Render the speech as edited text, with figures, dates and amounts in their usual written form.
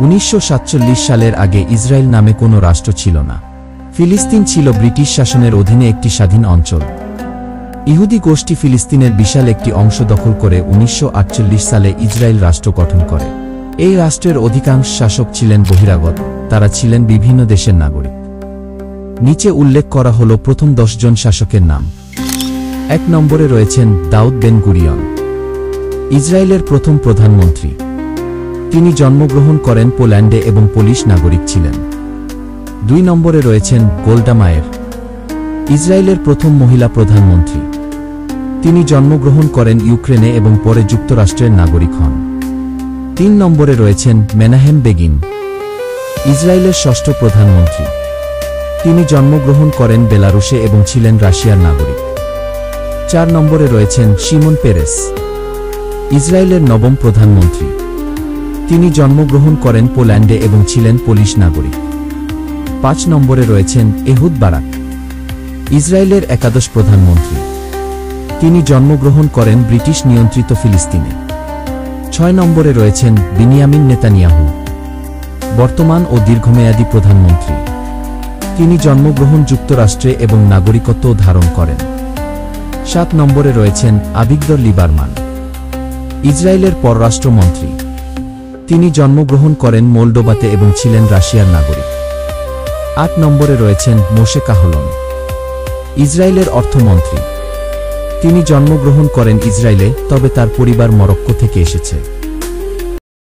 1947 সালের আগে ইসরায়েল নামে কোনো রাষ্ট্র ছিল না। ফিলিস্তিন ছিল ব্রিটিশ শাসনের অধীনে একটি স্বাধীন অঞ্চল। ইহুদি গোষ্ঠী ফিলিস্তিনের বিশাল একটি অংশ দখল করে 1948 সালে ইসরায়েল রাষ্ট্র গঠন করে। এই রাষ্ট্রের অধিকাংশ শাসক ছিলেন বহিরাগত, তারা ছিলেন বিভিন্ন দেশের নাগরিক। নিচে উল্লেখ করা হল প্রথম 10 জন শাসকের নাম। 1 নম্বরে রয়েছেন দাউদ বেন গুরিয়ন, ইসরায়েলের প্রথম প্রধানমন্ত্রী। তিনি জন্মগ্রহণ করেন পোল্যান্ডে এবং পোলিশ নাগরিক ছিলেন। 2 নম্বরে রয়েছেন গোল্ডা মায়ের, ইসরায়েলের প্রথম মহিলা প্রধানমন্ত্রী। তিনি জন্মগ্রহণ করেন ইউক্রেনে এবং পরে যুক্তরাষ্ট্রের নাগরিক হন। 3 নম্বরে রয়েছেন মেনাহেম বেগিন, ইসরায়েলের ষষ্ঠ প্রধানমন্ত্রী। তিনি জন্মগ্রহণ করেন বেলারুশে এবং ছিলেন রাশিয়ার নাগরিক। 4 নম্বরে রয়েছেন শিমন পেরেস, ইসরায়েলের নবম প্রধানমন্ত্রী। তিনি জন্মগ্রহণ করেন পোল্যান্ডে এবং ছিলেন পোলিশ নাগরিক। 5 নম্বরে রয়েছেন এহুদ বারাক, ইসরায়েলের একাদশ প্রধানমন্ত্রী। তিনি জন্মগ্রহণ করেন ব্রিটিশ নিয়ন্ত্রিত ফিলিস্তিনে। 6 নম্বরে রয়েছেন বিনিয়ামিন নেতানিয়াহু, বর্তমান ও দীর্ঘমেয়াদী প্রধানমন্ত্রী। তিনি জন্মগ্রহণ যুক্তরাষ্ট্রে এবং নাগরিকত্ব ধারণ করেন। 7 নম্বরে রয়েছেন আভিগদর লিবারমান, ইসরায়েলের পররাষ্ট্রমন্ত্রী। তিনি জন্মগ্রহণ করেন মোল্ডোভাতে এবং ছিলেন রাশিয়ার নাগরিক। 8 নম্বরে রয়েছেন মোশে কাহলন, ইসরায়েলের অর্থমন্ত্রী। তিনি জন্মগ্রহণ করেন ইসরায়েলে, তবে তার পরিবার মরক্কো থেকে এসেছে।